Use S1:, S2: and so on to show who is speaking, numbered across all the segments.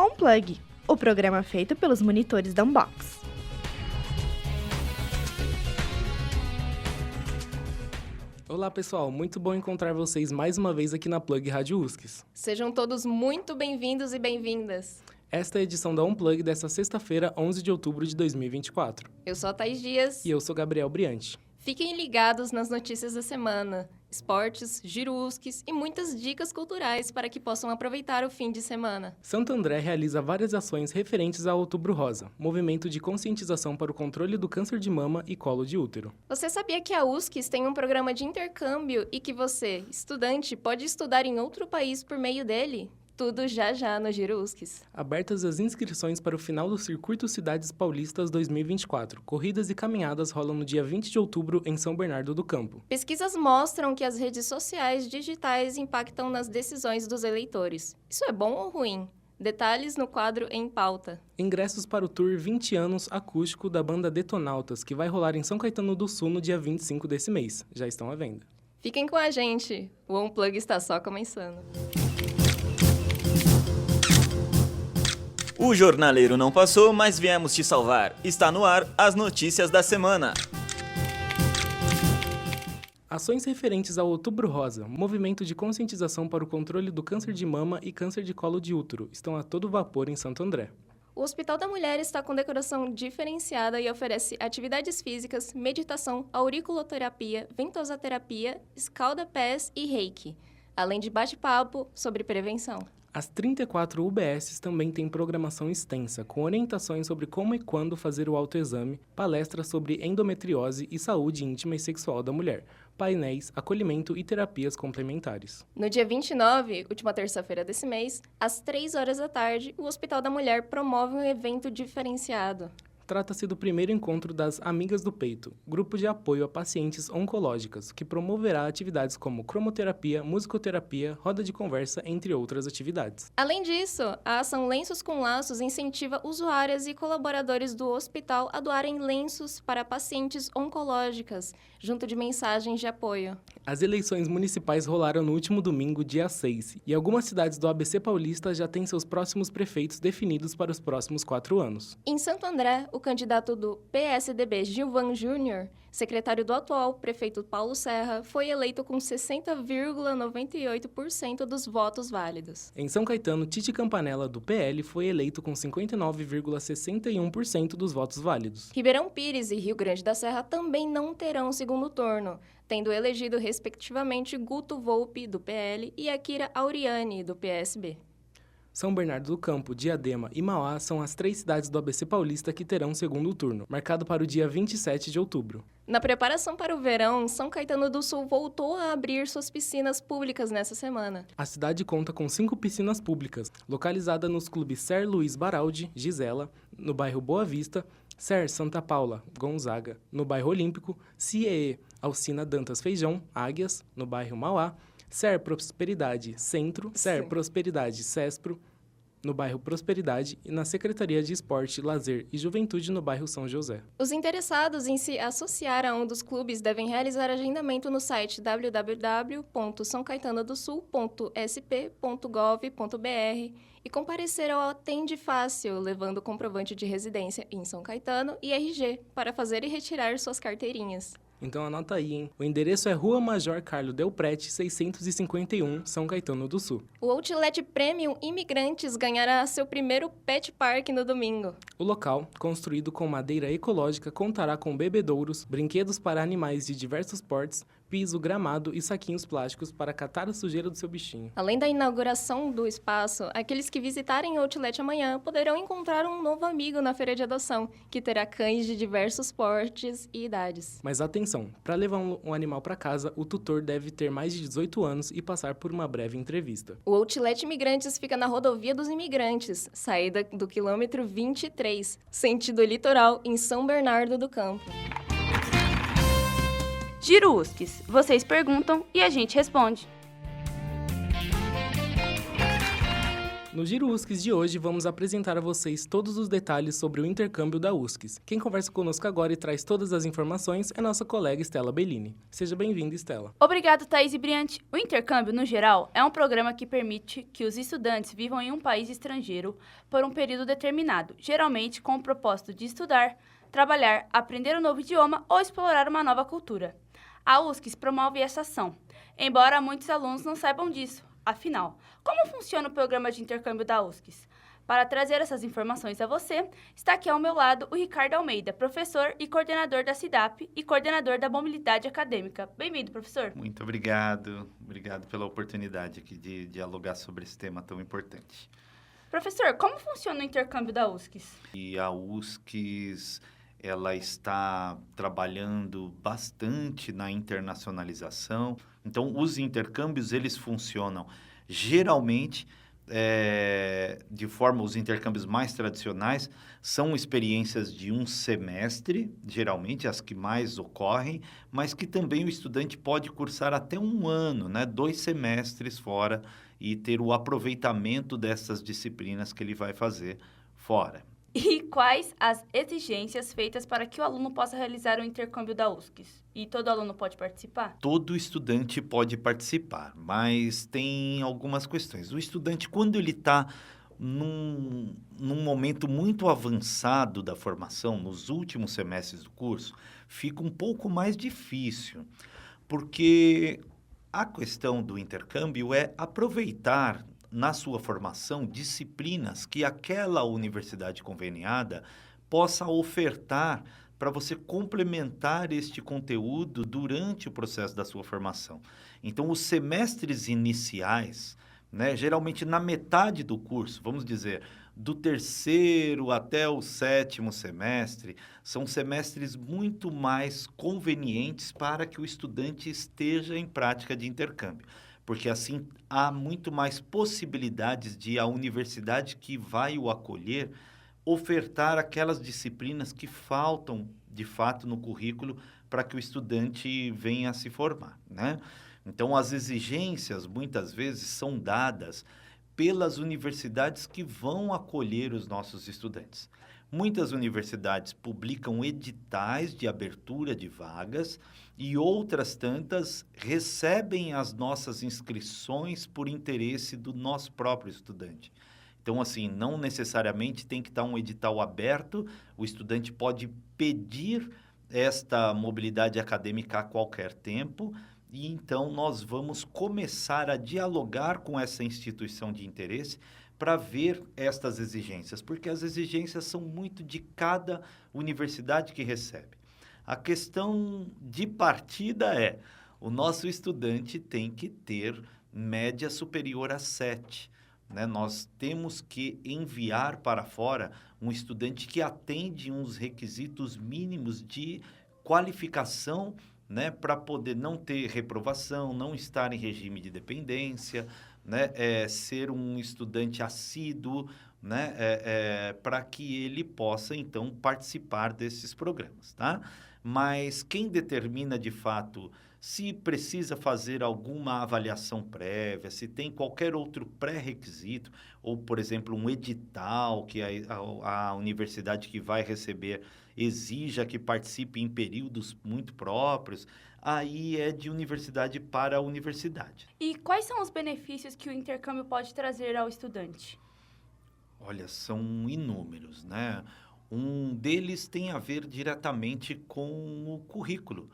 S1: On-Plug, o programa feito pelos monitores da Unbox.
S2: Olá pessoal, muito bom encontrar vocês mais uma vez aqui na Plug Rádio USCS.
S3: Sejam todos muito bem-vindos e bem-vindas.
S2: Esta é a edição da On-Plug desta sexta-feira, 11 de outubro de 2024.
S3: Eu sou a Thaís Dias.
S2: E eu sou Gabriel Briante.
S3: Fiquem ligados nas notícias da semana, esportes, giro USCS e muitas dicas culturais para que possam aproveitar o fim de semana.
S2: Santo André realiza várias ações referentes ao Outubro Rosa, movimento de conscientização para o controle do câncer de mama e colo de útero.
S3: Você sabia que a USCS tem um programa de intercâmbio e que você, estudante, pode estudar em outro país por meio dele? Tudo já no Giro USCS.
S2: Abertas as inscrições para o final do Circuito Cidades Paulistas 2024. Corridas e caminhadas rolam no dia 20 de outubro em São Bernardo do Campo.
S3: Pesquisas mostram que as redes sociais digitais impactam nas decisões dos eleitores. Isso é bom ou ruim? Detalhes no quadro Em Pauta.
S2: Ingressos para o Tour 20 anos acústico da banda Detonautas, que vai rolar em São Caetano do Sul no dia 25 desse mês. Já estão à venda.
S3: Fiquem com a gente, o On-Plug está só começando.
S4: O jornaleiro não passou, mas viemos te salvar. Está no ar as notícias da semana.
S2: Ações referentes ao Outubro Rosa, movimento de conscientização para o controle do câncer de mama e câncer de colo de útero, estão a todo vapor em Santo André.
S3: O Hospital da Mulher está com decoração diferenciada e oferece atividades físicas, meditação, auriculoterapia, ventosoterapia, escalda-pés e reiki, além de bate-papo sobre prevenção.
S2: As 34 UBSs também têm programação extensa, com orientações sobre como e quando fazer o autoexame, palestras sobre endometriose e saúde íntima e sexual da mulher, painéis, acolhimento e terapias complementares.
S3: No dia 29, última terça-feira desse mês, às 3 horas da tarde, o Hospital da Mulher promove um evento diferenciado.
S2: Trata-se do primeiro encontro das Amigas do Peito, grupo de apoio a pacientes oncológicas, que promoverá atividades como cromoterapia, musicoterapia, roda de conversa, entre outras atividades.
S3: Além disso, a ação Lenços com Laços incentiva usuárias e colaboradores do hospital a doarem lenços para pacientes oncológicas, junto de mensagens de apoio.
S2: As eleições municipais rolaram no último domingo, dia 6, e algumas cidades do ABC Paulista já têm seus próximos prefeitos definidos para os próximos 4 anos.
S3: Em Santo André, o candidato do PSDB, Gilvan Júnior, secretário do atual prefeito Paulo Serra, foi eleito com 60,98% dos votos válidos.
S2: Em São Caetano, Tite Campanella, do PL, foi eleito com 59,61% dos votos válidos.
S3: Ribeirão Pires e Rio Grande da Serra também não terão segundo turno, tendo elegido, respectivamente, Guto Volpi, do PL, e Akira Auriani, do PSB.
S2: São Bernardo do Campo, Diadema e Mauá são as 3 cidades do ABC Paulista que terão segundo turno, marcado para o dia 27 de outubro.
S3: Na preparação para o verão, São Caetano do Sul voltou a abrir suas piscinas públicas nessa semana.
S2: A cidade conta com 5 piscinas públicas, localizadas nos clubes Ser Luiz Baraldi, Gisela, no bairro Boa Vista, Ser Santa Paula, Gonzaga, no bairro Olímpico, CIEE Alcina Dantas Feijão, Águias, no bairro Mauá, Ser Prosperidade Centro, Ser Prosperidade Cespro, no bairro Prosperidade, e na Secretaria de Esporte, Lazer e Juventude, no bairro São José.
S3: Os interessados em se associar a um dos clubes devem realizar agendamento no site www.saocaetanodosul.sp.gov.br e comparecer ao Atende Fácil, levando comprovante de residência em São Caetano e RG, para fazer e retirar suas carteirinhas.
S2: Então anota aí, hein? O endereço é Rua Major Carlo Del Prete, 651, São Caetano do Sul.
S3: O Outlet Premium Imigrantes ganhará seu primeiro Pet Park no domingo.
S2: O local, construído com madeira ecológica, contará com bebedouros, brinquedos para animais de diversos portes, piso, gramado e saquinhos plásticos para catar a sujeira do seu bichinho.
S3: Além da inauguração do espaço, aqueles que visitarem o Outlet amanhã poderão encontrar um novo amigo na feira de adoção, que terá cães de diversos portes e idades.
S2: Mas atenção, para levar um animal para casa, o tutor deve ter mais de 18 anos e passar por uma breve entrevista.
S3: O Outlet Imigrantes fica na Rodovia dos Imigrantes, saída do quilômetro 23, sentido litoral, em São Bernardo do Campo.
S5: Giro USCS. Vocês perguntam e a gente responde.
S2: No Giro USCS de hoje, vamos apresentar a vocês todos os detalhes sobre o intercâmbio da USCS. Quem conversa conosco agora e traz todas as informações é nossa colega Estela Bellini. Seja bem-vinda, Estela.
S5: Obrigado, Thaís e Briante. O intercâmbio, no geral, é um programa que permite que os estudantes vivam em um país estrangeiro por um período determinado, geralmente com o propósito de estudar, trabalhar, aprender um novo idioma ou explorar uma nova cultura. A USCS promove essa ação, embora muitos alunos não saibam disso. Afinal, como funciona o programa de intercâmbio da USCS? Para trazer essas informações a você, está aqui ao meu lado o Ricardo Almeida, professor e coordenador da CIDAP e coordenador da Mobilidade Acadêmica. Bem-vindo, professor.
S6: Muito obrigado. Obrigado pela oportunidade aqui de dialogar sobre esse tema tão importante.
S5: Professor, como funciona o intercâmbio da USCS?
S6: E a USCS, ela está trabalhando bastante na internacionalização. Então, os intercâmbios, eles funcionam geralmente os intercâmbios mais tradicionais são experiências de um semestre, geralmente as que mais ocorrem, mas que também o estudante pode cursar até um ano, 2 semestres fora e ter o aproveitamento dessas disciplinas que ele vai fazer fora.
S5: E quais as exigências feitas para que o aluno possa realizar o intercâmbio da USCS? E todo aluno pode participar?
S6: Todo estudante pode participar, mas tem algumas questões. O estudante, quando ele está num momento muito avançado da formação, nos últimos semestres do curso, fica um pouco mais difícil, porque a questão do intercâmbio é aproveitar na sua formação disciplinas que aquela universidade conveniada possa ofertar para você complementar este conteúdo durante o processo da sua formação. Então, os semestres iniciais, geralmente na metade do curso, vamos dizer, do 3º até o 7º semestre, são semestres muito mais convenientes para que o estudante esteja em prática de intercâmbio. Porque assim há muito mais possibilidades de a universidade que vai o acolher ofertar aquelas disciplinas que faltam, de fato, no currículo para que o estudante venha a se formar, Então, as exigências, muitas vezes, são dadas pelas universidades que vão acolher os nossos estudantes. Muitas universidades publicam editais de abertura de vagas e outras tantas recebem as nossas inscrições por interesse do nosso próprio estudante. Então, assim, não necessariamente tem que estar um edital aberto, o estudante pode pedir esta mobilidade acadêmica a qualquer tempo e então nós vamos começar a dialogar com essa instituição de interesse para ver estas exigências, porque as exigências são muito de cada universidade que recebe. A questão de partida é, o nosso estudante tem que ter média superior a 7. Nós temos que enviar para fora um estudante que atende uns requisitos mínimos de qualificação, para poder não ter reprovação, não estar em regime de dependência, ser um estudante assíduo, para que ele possa, então, participar desses programas, tá? Mas quem determina, de fato, se precisa fazer alguma avaliação prévia, se tem qualquer outro pré-requisito, ou, por exemplo, um edital que a universidade que vai receber exija que participe em períodos muito próprios, aí é de universidade para universidade.
S5: E quais são os benefícios que o intercâmbio pode trazer ao estudante?
S6: Olha, são inúmeros, Um deles tem a ver diretamente com o currículo,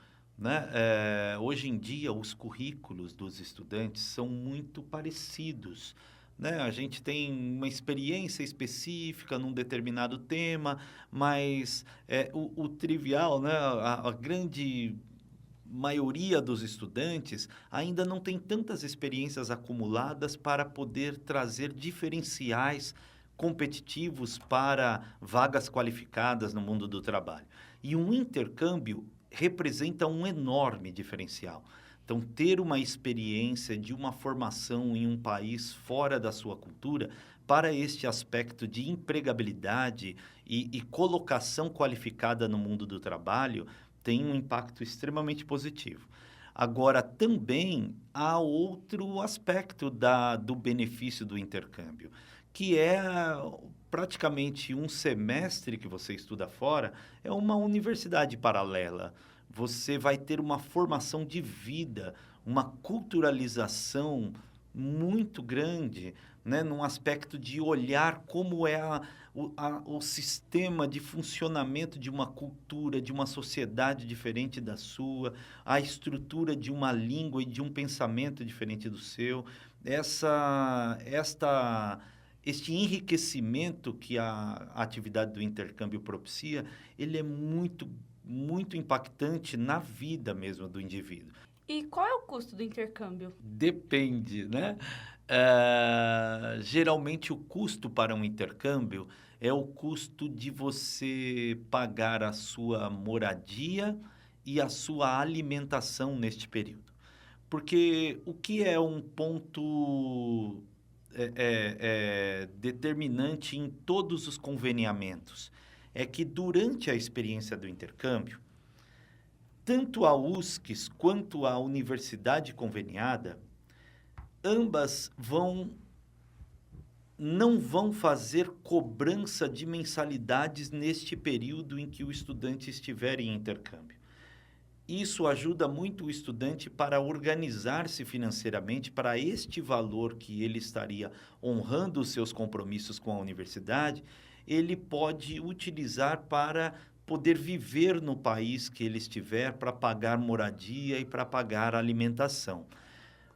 S6: Hoje em dia, os currículos dos estudantes são muito parecidos, A gente tem uma experiência específica num determinado tema, mas o trivial, a grande maioria dos estudantes ainda não tem tantas experiências acumuladas para poder trazer diferenciais competitivos para vagas qualificadas no mundo do trabalho. E um intercâmbio representa um enorme diferencial. Então, ter uma experiência de uma formação em um país fora da sua cultura, para este aspecto de empregabilidade e colocação qualificada no mundo do trabalho, tem um impacto extremamente positivo. Agora, também há outro aspecto do benefício do intercâmbio, que é praticamente um semestre que você estuda fora, é uma universidade paralela. Você vai ter uma formação de vida, uma culturalização muito grande, né, num aspecto de olhar como é o sistema de funcionamento de uma cultura, de uma sociedade diferente da sua, a estrutura de uma língua e de um pensamento diferente do seu. Este enriquecimento que a atividade do intercâmbio propicia, ele é muito, muito impactante na vida mesmo do indivíduo.
S5: E qual é o custo do intercâmbio?
S6: Depende, né? Geralmente o custo para um intercâmbio é o custo de você pagar a sua moradia e a sua alimentação neste período. Porque o que é um ponto determinante em todos os conveniamentos é que durante a experiência do intercâmbio, tanto a USCS quanto a universidade conveniada, ambas não vão fazer cobrança de mensalidades neste período em que o estudante estiver em intercâmbio. Isso ajuda muito o estudante para organizar-se financeiramente para este valor que ele estaria honrando os seus compromissos com a universidade, ele pode utilizar para poder viver no país que ele estiver, para pagar moradia e para pagar alimentação.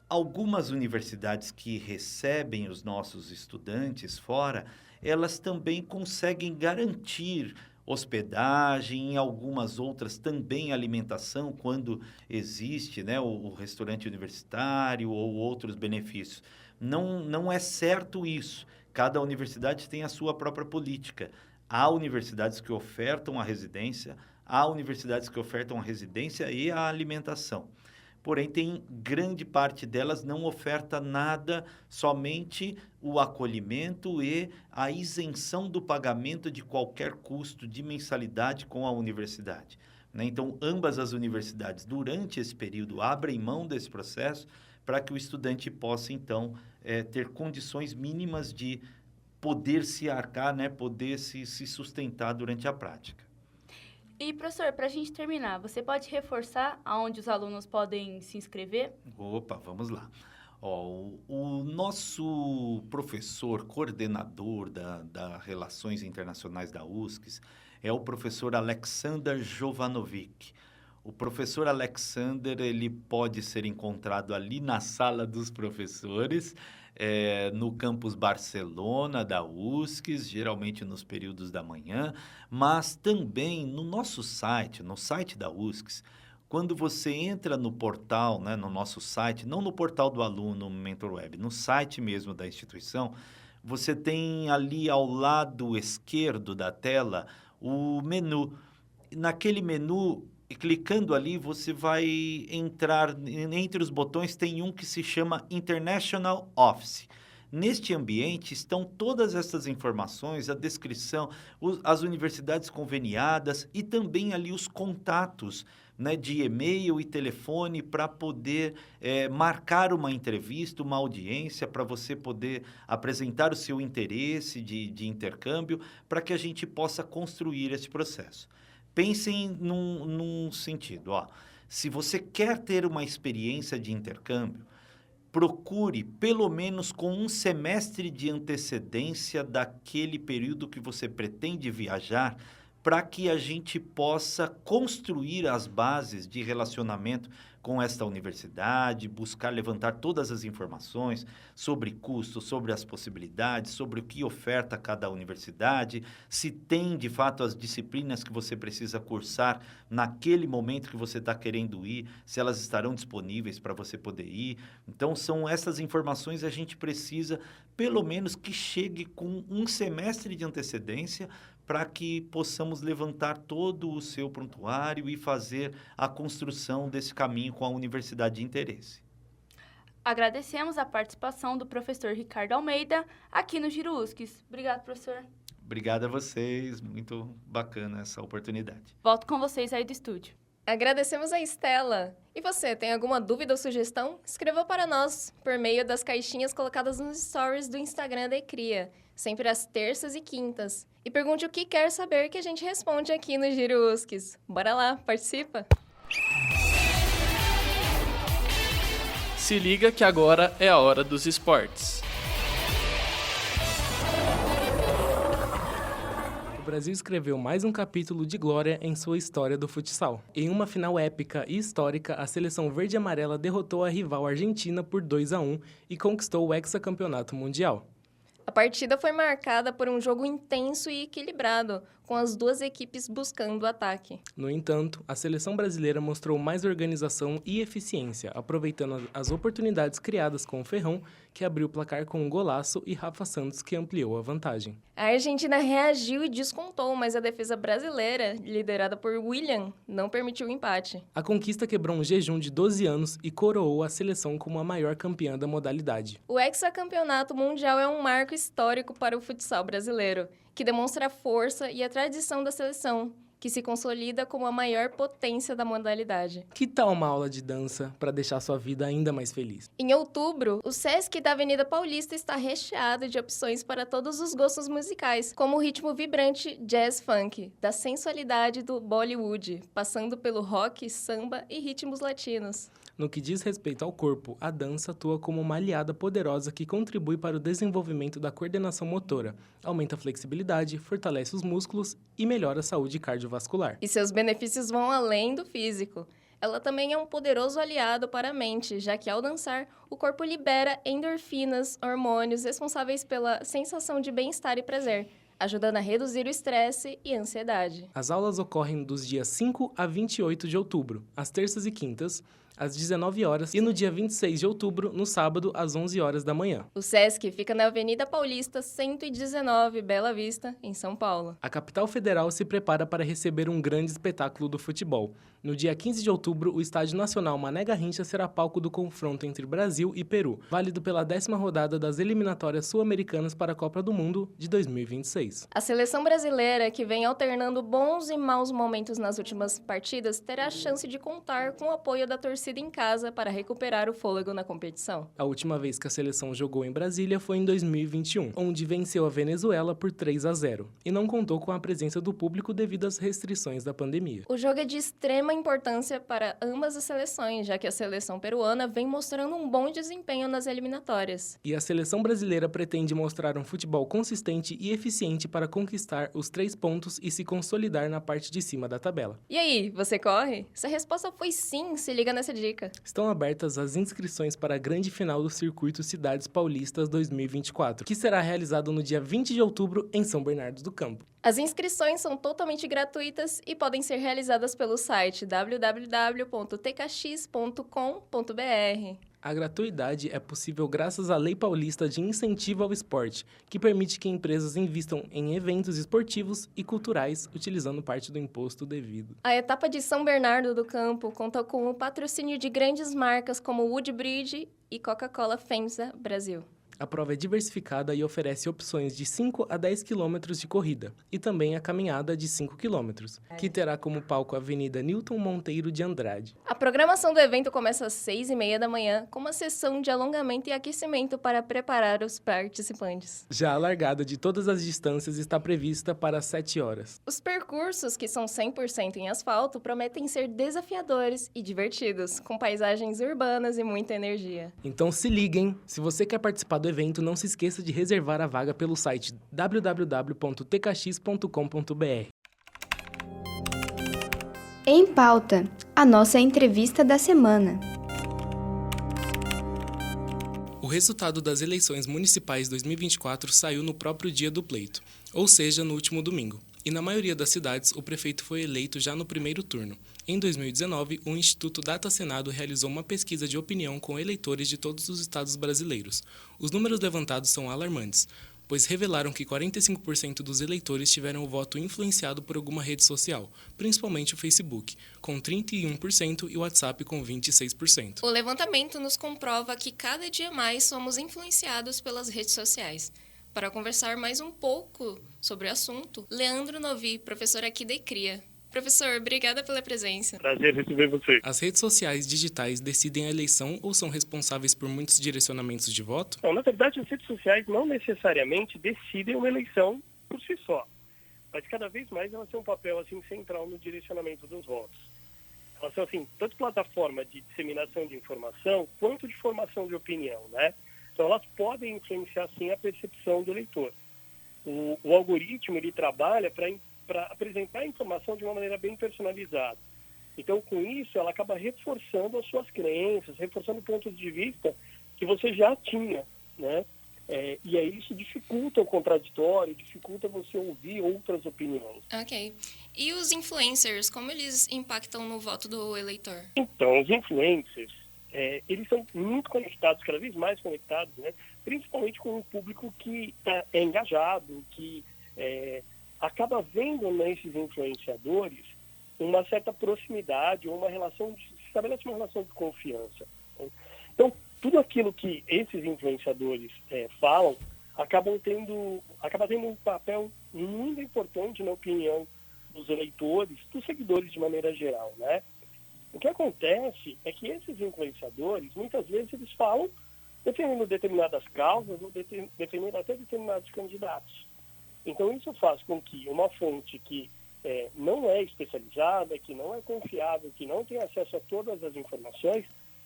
S6: Algumas universidades que recebem os nossos estudantes fora, elas também conseguem garantir hospedagem, em algumas outras também alimentação, quando existe, né, o restaurante universitário ou outros benefícios. Não é certo isso. Cada universidade tem a sua própria política. Há universidades que ofertam a residência, há universidades que ofertam a residência e a alimentação. Porém, tem grande parte delas não oferta nada, somente o acolhimento e a isenção do pagamento de qualquer custo de mensalidade com a universidade, né? Então, ambas as universidades, durante esse período, abrem mão desse processo para que o estudante possa, então, ter condições mínimas de poder se arcar, né? Poder se sustentar durante a prática.
S5: E, professor, para a gente terminar, você pode reforçar aonde os alunos podem se inscrever?
S6: Opa, vamos lá. O nosso professor coordenador da Relações Internacionais da USCS é o professor Alexander Jovanovic. O professor Alexander, ele pode ser encontrado ali na sala dos professores, no campus Barcelona da USCS, geralmente nos períodos da manhã, mas também no nosso site, no site da USCS. Quando você entra no portal, né, no nosso site, não no portal do aluno MentorWeb, no site mesmo da instituição, você tem ali ao lado esquerdo da tela o menu. Naquele menu, clicando ali, você vai entrar, entre os botões tem um que se chama International Office. Neste ambiente estão todas essas informações, a descrição, as universidades conveniadas e também ali os contatos, né, de e-mail e telefone para poder marcar uma entrevista, uma audiência, para você poder apresentar o seu interesse de intercâmbio, para que a gente possa construir esse processo. Pensem num sentido, se você quer ter uma experiência de intercâmbio, procure pelo menos com um semestre de antecedência daquele período que você pretende viajar, para que a gente possa construir as bases de relacionamento com esta universidade, buscar levantar todas as informações sobre custos, sobre as possibilidades, sobre o que oferta cada universidade, se tem de fato as disciplinas que você precisa cursar naquele momento que você está querendo ir, se elas estarão disponíveis para você poder ir. Então, são essas informações a gente precisa, pelo menos, que chegue com um semestre de antecedência, para que possamos levantar todo o seu prontuário e fazer a construção desse caminho com a universidade de interesse.
S5: Agradecemos a participação do professor Ricardo Almeida aqui no Giro USCS. Obrigado, professor.
S6: Obrigado a vocês, muito bacana essa oportunidade.
S5: Volto com vocês aí do estúdio.
S3: Agradecemos a Estela. E você, tem alguma dúvida ou sugestão? Escreva para nós por meio das caixinhas colocadas nos stories do Instagram da Ecria, sempre às terças e quintas. E pergunte o que quer saber que a gente responde aqui no Giro USCS. Bora lá, participa!
S7: Se liga que agora é a hora dos esportes.
S2: O Brasil escreveu mais um capítulo de glória em sua história do futsal. Em uma final épica e histórica, a seleção verde e amarela derrotou a rival Argentina por 2-1 e conquistou o hexacampeonato mundial.
S3: A partida foi marcada por um jogo intenso e equilibrado, com as duas equipes buscando o ataque.
S2: No entanto, a seleção brasileira mostrou mais organização e eficiência, aproveitando as oportunidades criadas com o Ferrão, que abriu o placar com um golaço, e Rafa Santos, que ampliou a vantagem.
S3: A Argentina reagiu e descontou, mas a defesa brasileira, liderada por William, não permitiu o empate.
S2: A conquista quebrou um jejum de 12 anos e coroou a seleção como a maior campeã da modalidade.
S3: O hexacampeonato mundial é um marco histórico para o futsal brasileiro, que demonstra a força e a tradição da seleção, que se consolida como a maior potência da modalidade.
S2: Que tal uma aula de dança para deixar sua vida ainda mais feliz?
S3: Em outubro, o Sesc da Avenida Paulista está recheado de opções para todos os gostos musicais, como o ritmo vibrante jazz funk, da sensualidade do Bollywood, passando pelo rock, samba e ritmos latinos.
S2: No que diz respeito ao corpo, a dança atua como uma aliada poderosa que contribui para o desenvolvimento da coordenação motora, aumenta a flexibilidade, fortalece os músculos e melhora a saúde cardiovascular.
S3: E seus benefícios vão além do físico. Ela também é um poderoso aliado para a mente, já que ao dançar, o corpo libera endorfinas, hormônios responsáveis pela sensação de bem-estar e prazer, ajudando a reduzir o estresse e a ansiedade.
S2: As aulas ocorrem dos dias 5 a 28 de outubro, às terças e quintas, às 19 horas, e no dia 26 de outubro, no sábado, às 11 horas da manhã.
S3: O Sesc fica na Avenida Paulista 119, Bela Vista, em São Paulo.
S2: A capital federal se prepara para receber um grande espetáculo do futebol. No dia 15 de outubro, o Estádio Nacional Mané Garrincha será palco do confronto entre Brasil e Peru, válido pela 10ª rodada das eliminatórias sul-americanas para a Copa do Mundo de 2026.
S3: A seleção brasileira, que vem alternando bons e maus momentos nas últimas partidas, terá a chance de contar com o apoio da torcida em casa para recuperar o fôlego na competição.
S2: A última vez que a seleção jogou em Brasília foi em 2021, onde venceu a Venezuela por 3-0, e não contou com a presença do público devido às restrições da pandemia.
S3: O jogo é de extrema importância para ambas as seleções, já que a seleção peruana vem mostrando um bom desempenho nas eliminatórias.
S2: E a seleção brasileira pretende mostrar um futebol consistente e eficiente para conquistar os 3 pontos e se consolidar na parte de cima da tabela.
S3: E aí, você corre? Se a resposta foi sim, se liga nessa dica.
S2: Estão abertas as inscrições para a grande final do Circuito Cidades Paulistas 2024, que será realizado no dia 20 de outubro em São Bernardo do Campo.
S3: As inscrições são totalmente gratuitas e podem ser realizadas pelo site www.tkx.com.br.
S2: A gratuidade é possível graças à Lei Paulista de Incentivo ao Esporte, que permite que empresas invistam em eventos esportivos e culturais utilizando parte do imposto devido.
S3: A etapa de São Bernardo do Campo conta com o patrocínio de grandes marcas como Woodbridge e Coca-Cola FEMSA Brasil.
S2: A prova é diversificada e oferece opções de 5 a 10 quilômetros de corrida, e também a caminhada de 5 quilômetros, que terá como palco a Avenida Newton Monteiro de Andrade.
S3: A programação do evento começa às 6h30 da manhã, com uma sessão de alongamento e aquecimento para preparar os participantes.
S2: Já a largada de todas as distâncias está prevista para 7 horas.
S3: Os percursos, que são 100% em asfalto, prometem ser desafiadores e divertidos, com paisagens urbanas e muita energia.
S2: Então se liguem, se você quer participar do evento, não se esqueça de reservar a vaga pelo site www.tkx.com.br.
S8: Em pauta, a nossa entrevista da semana.
S2: O resultado das eleições municipais 2024 saiu no próprio dia do pleito, ou seja, no último domingo. E na maioria das cidades, o prefeito foi eleito já no primeiro turno. Em 2019, o Instituto Data Senado realizou uma pesquisa de opinião com eleitores de todos os estados brasileiros. Os números levantados são alarmantes, pois revelaram que 45% dos eleitores tiveram o voto influenciado por alguma rede social, principalmente o Facebook, com 31% e o WhatsApp com 26%.
S3: O levantamento nos comprova que cada dia mais somos influenciados pelas redes sociais. Para conversar mais um pouco sobre o assunto, Leandro Novi, professor aqui da Ecria. Professor, obrigada pela presença.
S9: Prazer receber você.
S2: As redes sociais digitais decidem a eleição ou são responsáveis por muitos direcionamentos de voto?
S9: Não, na verdade, as redes sociais não necessariamente decidem uma eleição por si só, mas cada vez mais elas têm um papel assim central no direcionamento dos votos. Elas são assim, tanto plataforma de disseminação de informação quanto de formação de opinião, né? Então elas podem influenciar sim a percepção do eleitor. O algoritmo ele trabalha para apresentar a informação de uma maneira bem personalizada. Então, com isso, ela acaba reforçando as suas crenças, reforçando pontos de vista que você já tinha, né? E aí isso dificulta o contraditório, dificulta você ouvir outras opiniões.
S3: Ok. E os influencers, como eles impactam no voto do eleitor?
S9: Então, os influencers, eles são muito conectados, cada vez mais conectados, né? Principalmente com um público que é engajado, que acaba vendo nesses influenciadores uma certa proximidade ou estabelece uma relação de confiança. Então, tudo aquilo que esses influenciadores falam acaba tendo um papel muito importante na opinião dos eleitores, dos seguidores de maneira geral, né? O que acontece é que esses influenciadores, muitas vezes, eles falam defendendo determinadas causas ou defendendo até determinados candidatos. Então, isso faz com que uma fonte que não é especializada, que não é confiável, que não tem acesso a todas as informações,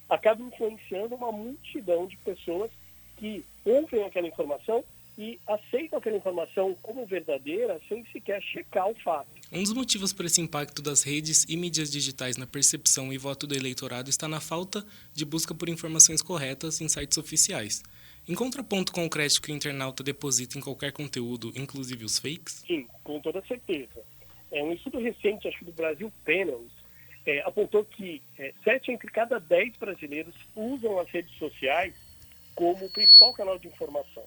S9: acaba influenciando uma multidão de pessoas que ouvem aquela informação e aceitam aquela informação como verdadeira sem sequer checar o fato.
S2: Um dos motivos para esse impacto das redes e mídias digitais na percepção e voto do eleitorado está na falta de busca por informações corretas em sites oficiais. Em contraponto com o crédito que o internauta deposita em qualquer conteúdo, inclusive os fakes?
S9: Sim, com toda certeza. Um estudo recente, acho que do Brasil Panels, apontou que 7 entre cada 10 brasileiros usam as redes sociais como o principal canal de informação.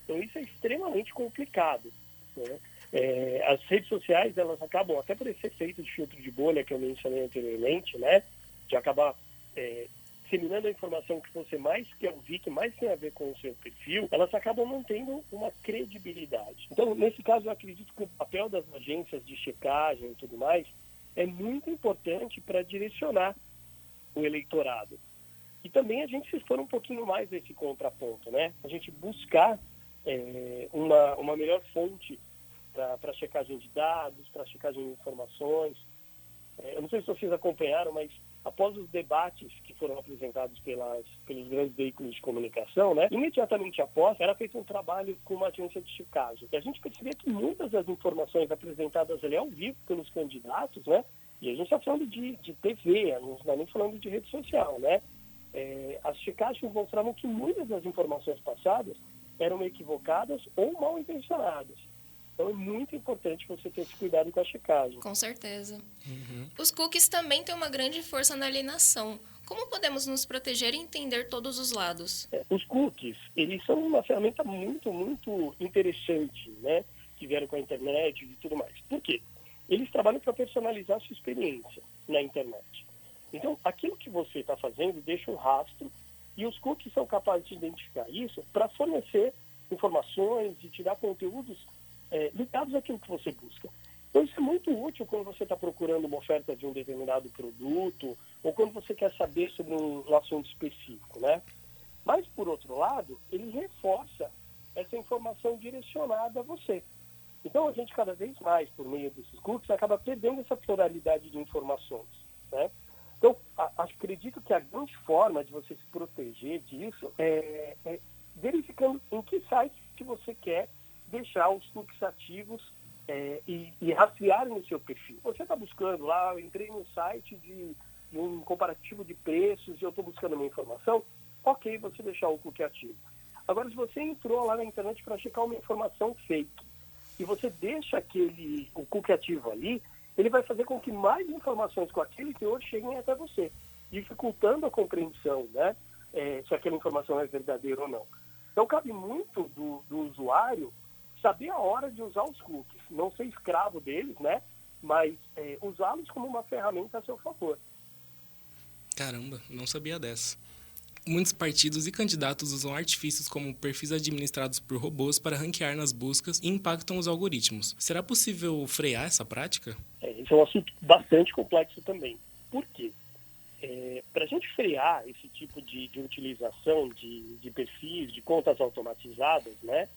S9: Então isso é extremamente complicado, né? As redes sociais, elas acabam, até por esse efeito de filtro de bolha que eu mencionei anteriormente, né? De acabar disseminando a informação que você mais quer ouvir, que mais tem a ver com o seu perfil, elas acabam mantendo uma credibilidade. Então, nesse caso, eu acredito que o papel das agências de checagem e tudo mais é muito importante para direcionar o eleitorado. E também a gente se expor um pouquinho mais desse contraponto, né? A gente buscar uma melhor fonte para checagem de dados, para checagem de informações. Eu não sei se vocês acompanharam, mas após os debates que foram apresentados pelos grandes veículos de comunicação, né, imediatamente após, era feito um trabalho com uma agência de checagem. E a gente percebia que muitas das informações apresentadas ali ao vivo pelos candidatos, né, e a gente está falando de TV, a gente não está nem falando de rede social, né, as checagens mostravam que muitas das informações passadas eram equivocadas ou mal intencionadas. Então é muito importante você ter esse cuidado com a checagem.
S3: Com certeza. Os cookies também têm uma grande força na alienação. Como podemos nos proteger e entender todos os lados?
S9: Os cookies, eles são uma ferramenta muito, muito interessante, né? Que vieram com a internet e tudo mais. Por quê? Eles trabalham para personalizar a sua experiência na internet. Então, aquilo que você está fazendo deixa um rastro e os cookies são capazes de identificar isso para fornecer informações e tirar conteúdos ligados àquilo que você busca. Então, isso é muito útil quando você está procurando uma oferta de um determinado produto ou quando você quer saber sobre um assunto específico, né? Mas, por outro lado, ele reforça essa informação direcionada a você. Então, a gente, cada vez mais, por meio desses cookies, acaba perdendo essa pluralidade de informações, né? Então, acredito que a grande forma de você se proteger disso é verificando em que site que você quer deixar os cookies ativos e rastrearem o seu perfil. Você está buscando lá, eu entrei no site de um comparativo de preços e eu estou buscando uma informação, ok, você deixar o cookie ativo. Agora, se você entrou lá na internet para checar uma informação fake e você deixa o cookie ativo ali, ele vai fazer com que mais informações com aquele teor cheguem até você, dificultando a compreensão, né, se aquela informação é verdadeira ou não. Então, cabe muito do usuário saber a hora de usar os cookies, não ser escravo deles, né? Mas usá-los como uma ferramenta a seu favor.
S2: Caramba, não sabia dessa. Muitos partidos e candidatos usam artifícios como perfis administrados por robôs para ranquear nas buscas e impactam os algoritmos. Será possível frear essa prática?
S9: Esse é um assunto bastante complexo também. Por quê? Para a gente frear esse tipo de utilização de perfis, de contas automatizadas, né,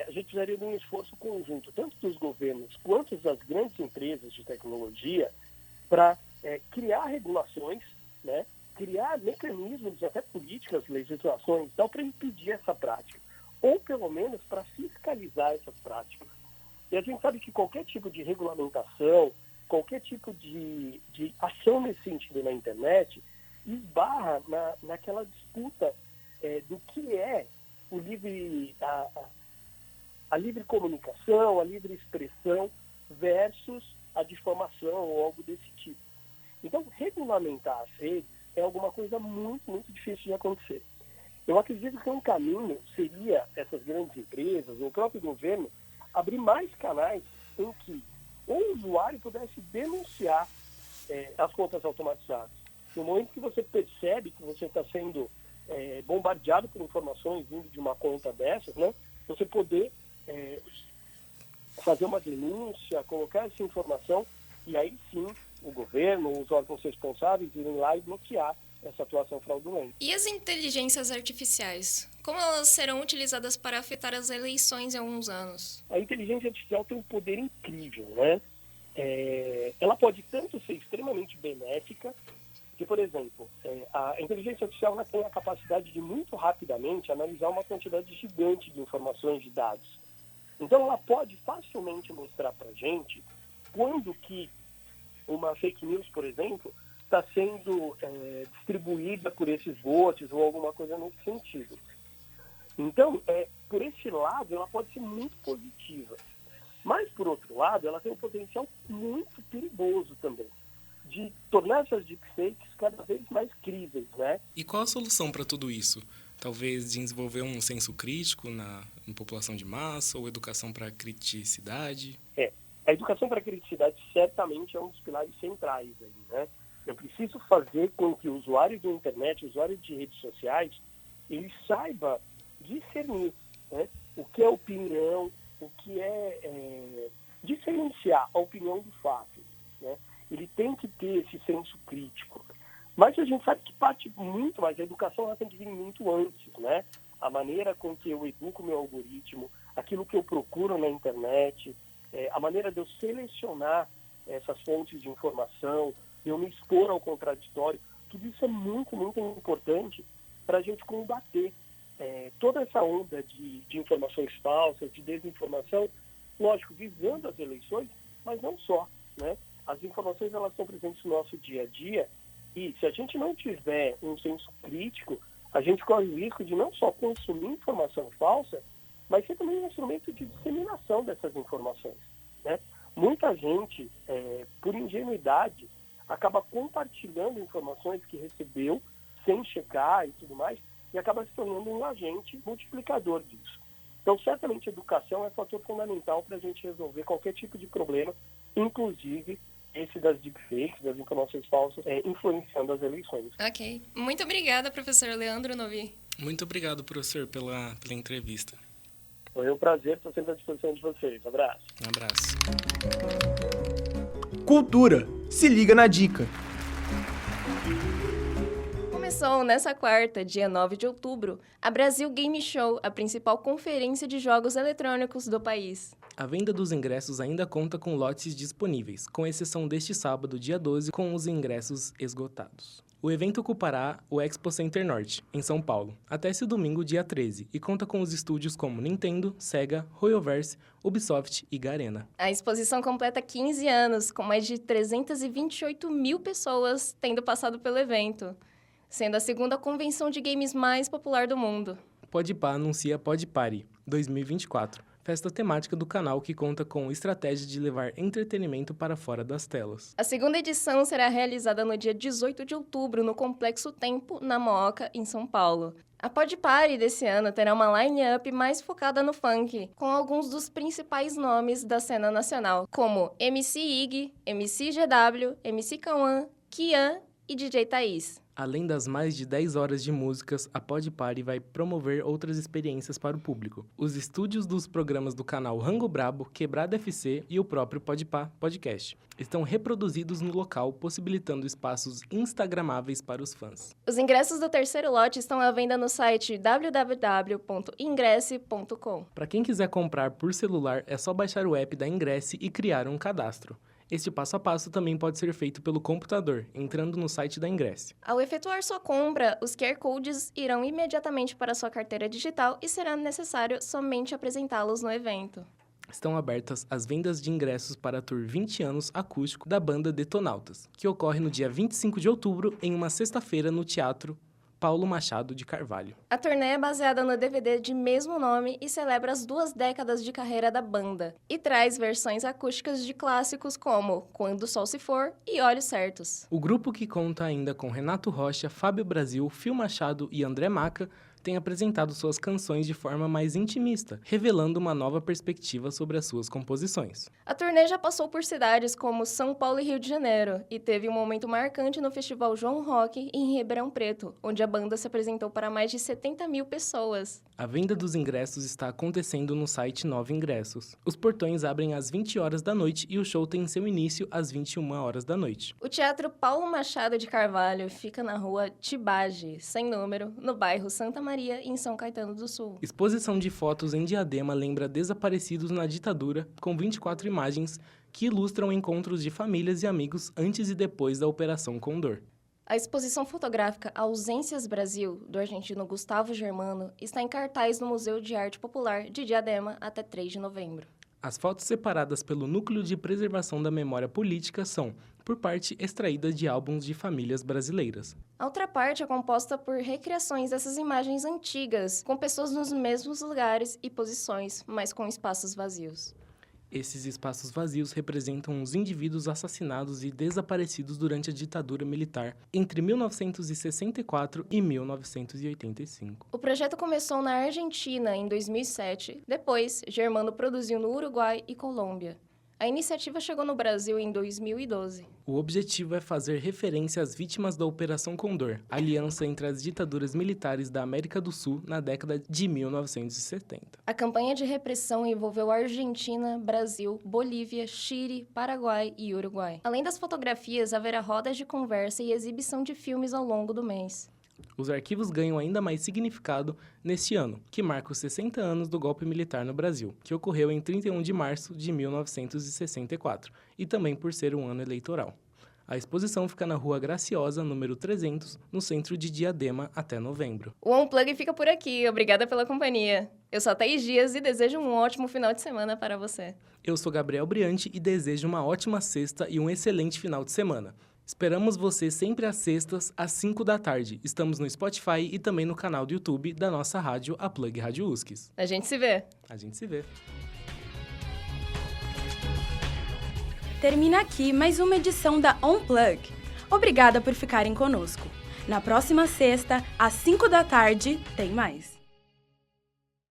S9: a gente precisaria de um esforço conjunto, tanto dos governos quanto das grandes empresas de tecnologia, para criar regulações, né, criar mecanismos, até políticas, legislações, para impedir essa prática, ou pelo menos para fiscalizar essas práticas. E a gente sabe que qualquer tipo de regulamentação, qualquer tipo de ação nesse sentido na internet, esbarra naquela disputa do que é o livre, a livre comunicação, a livre expressão versus a difamação ou algo desse tipo. Então, regulamentar as redes é alguma coisa muito, muito difícil de acontecer. Eu acredito que um caminho seria essas grandes empresas, ou o próprio governo, abrir mais canais em que o usuário pudesse denunciar as contas automatizadas. No momento que você percebe que você está sendo bombardeado por informações vindo de uma conta dessas, né, você poder fazer uma denúncia, colocar essa informação, e aí sim o governo, os órgãos responsáveis irem lá e bloquear essa atuação fraudulenta.
S3: E as inteligências artificiais? Como elas serão utilizadas para afetar as eleições em alguns anos?
S9: A inteligência artificial tem um poder incrível, né? Ela pode tanto ser extremamente benéfica, que, por exemplo, a inteligência artificial ela tem a capacidade de muito rapidamente analisar uma quantidade gigante de informações, de dados. Então, ela pode facilmente mostrar para a gente quando que uma fake news, por exemplo, está sendo distribuída por esses bots ou alguma coisa nesse sentido. Então, por esse lado, ela pode ser muito positiva. Mas, por outro lado, ela tem um potencial muito perigoso também, de tornar essas deepfakes cada vez mais críveis, né?
S2: E qual a solução para tudo isso? Talvez desenvolver um senso crítico na população de massa ou educação para criticidade?
S9: A educação para criticidade certamente é um dos pilares centrais aí, né? Eu preciso fazer com que o usuário da internet, o usuário de redes sociais, ele saiba discernir, né, o que é opinião, o que é diferenciar a opinião do fato, né? Ele tem que ter esse senso crítico. Mas a gente sabe que parte muito mais, a educação ela tem que vir muito antes, né? A maneira com que eu educo o meu algoritmo, aquilo que eu procuro na internet, a maneira de eu selecionar essas fontes de informação, de eu me expor ao contraditório, tudo isso é muito, muito importante para a gente combater toda essa onda de informações falsas, de desinformação, lógico, visando as eleições, mas não só, né? As informações elas estão presentes no nosso dia a dia e se a gente não tiver um senso crítico, a gente corre o risco de não só consumir informação falsa, mas ser também um instrumento de disseminação dessas informações, né? Muita gente, por ingenuidade, acaba compartilhando informações que recebeu sem checar e tudo mais, e acaba se tornando um agente multiplicador disso. Então, certamente, a educação é fator fundamental para a gente resolver qualquer tipo de problema, inclusive esse das deepfakes, das informações falsas, influenciando as eleições.
S3: Ok. Muito obrigada, professor Leandro Novi.
S2: Muito obrigado, professor, pela entrevista.
S9: Foi um prazer, estou sempre à disposição de vocês. Abraço.
S2: Um abraço.
S10: Cultura. Se liga na dica.
S3: Começou nessa quarta, dia 9 de outubro, a Brasil Game Show, a principal conferência de jogos eletrônicos do país.
S2: A venda dos ingressos ainda conta com lotes disponíveis, com exceção deste sábado, dia 12, com os ingressos esgotados. O evento ocupará o Expo Center Norte, em São Paulo, até esse domingo, dia 13, e conta com os estúdios como Nintendo, Sega, Royalverse, Ubisoft e Garena.
S3: A exposição completa 15 anos, com mais de 328 mil pessoas tendo passado pelo evento, sendo a segunda convenção de games mais popular do mundo.
S2: Podpah anuncia Podparty 2024, festa temática do canal que conta com estratégia de levar entretenimento para fora das telas.
S3: A segunda edição será realizada no dia 18 de outubro, no Complexo Tempo, na Mooca, em São Paulo. A Podparty desse ano terá uma line-up mais focada no funk, com alguns dos principais nomes da cena nacional, como MC Ig, MC GW, MC Cauã, Kian e DJ Thaís.
S2: Além das mais de 10 horas de músicas, a Pod Party vai promover outras experiências para o público. Os estúdios dos programas do canal Rango Brabo, Quebrada FC e o próprio Podpah Podcast estão reproduzidos no local, possibilitando espaços instagramáveis para os fãs.
S3: Os ingressos do terceiro lote estão à venda no site www.ingresse.com.
S2: Para quem quiser comprar por celular, é só baixar o app da Ingresse e criar um cadastro. Este passo a passo também pode ser feito pelo computador, entrando no site da Ingresse.
S3: Ao efetuar sua compra, os QR Codes irão imediatamente para sua carteira digital e será necessário somente apresentá-los no evento.
S2: Estão abertas as vendas de ingressos para a Tour 20 anos acústico da banda Detonautas, que ocorre no dia 25 de outubro, em uma sexta-feira, no Teatro Paulo Machado de Carvalho.
S3: A turnê é baseada no DVD de mesmo nome e celebra as 2 décadas de carreira da banda, e traz versões acústicas de clássicos como Quando o Sol se For e Olhos Certos.
S2: O grupo, que conta ainda com Renato Rocha, Fábio Brasil, Phil Machado e André Maca, tem apresentado suas canções de forma mais intimista, revelando uma nova perspectiva sobre as suas composições.
S3: A turnê já passou por cidades como São Paulo e Rio de Janeiro, e teve um momento marcante no Festival João Rock em Ribeirão Preto, onde a banda se apresentou para mais de 70 mil pessoas.
S2: A venda dos ingressos está acontecendo no site Nova Ingressos. Os portões abrem às 20 horas da noite e o show tem seu início às 21 horas da noite.
S3: O Teatro Paulo Machado de Carvalho fica na rua Tibage, sem número, no bairro Santa Maria, em São Caetano do Sul.
S2: Exposição de fotos em Diadema lembra desaparecidos na ditadura, com 24 imagens que ilustram encontros de famílias e amigos antes e depois da Operação Condor.
S3: A exposição fotográfica Ausências Brasil, do argentino Gustavo Germano, está em cartaz no Museu de Arte Popular de Diadema até 3 de novembro.
S2: As fotos separadas pelo Núcleo de Preservação da Memória Política são, por parte, extraídas de álbuns de famílias brasileiras.
S3: A outra parte é composta por recriações dessas imagens antigas, com pessoas nos mesmos lugares e posições, mas com espaços vazios.
S2: Esses espaços vazios representam os indivíduos assassinados e desaparecidos durante a ditadura militar entre 1964 e 1985.
S3: O projeto começou na Argentina em 2007. Depois, Germano produziu no Uruguai e Colômbia. A iniciativa chegou no Brasil em 2012.
S2: O objetivo é fazer referência às vítimas da Operação Condor, aliança entre as ditaduras militares da América do Sul na década de 1970.
S3: A campanha de repressão envolveu Argentina, Brasil, Bolívia, Chile, Paraguai e Uruguai. Além das fotografias, haverá rodas de conversa e exibição de filmes ao longo do mês.
S2: Os arquivos ganham ainda mais significado neste ano, que marca os 60 anos do golpe militar no Brasil, que ocorreu em 31 de março de 1964, e também por ser um ano eleitoral. A exposição fica na Rua Graciosa, número 300, no centro de Diadema, até novembro.
S3: O Unplug fica por aqui. Obrigada pela companhia. Eu sou a Thaís Dias e desejo um ótimo final de semana para você.
S2: Eu sou Gabriel Briante e desejo uma ótima sexta e um excelente final de semana. Esperamos você sempre às sextas, às 5 da tarde. Estamos no Spotify e também no canal do YouTube da nossa rádio, a Plug Rádio USCS.
S3: A gente se vê.
S2: A gente se vê.
S11: Termina aqui mais uma edição da Unplug. Obrigada por ficarem conosco. Na próxima sexta, às 5 da tarde, tem mais.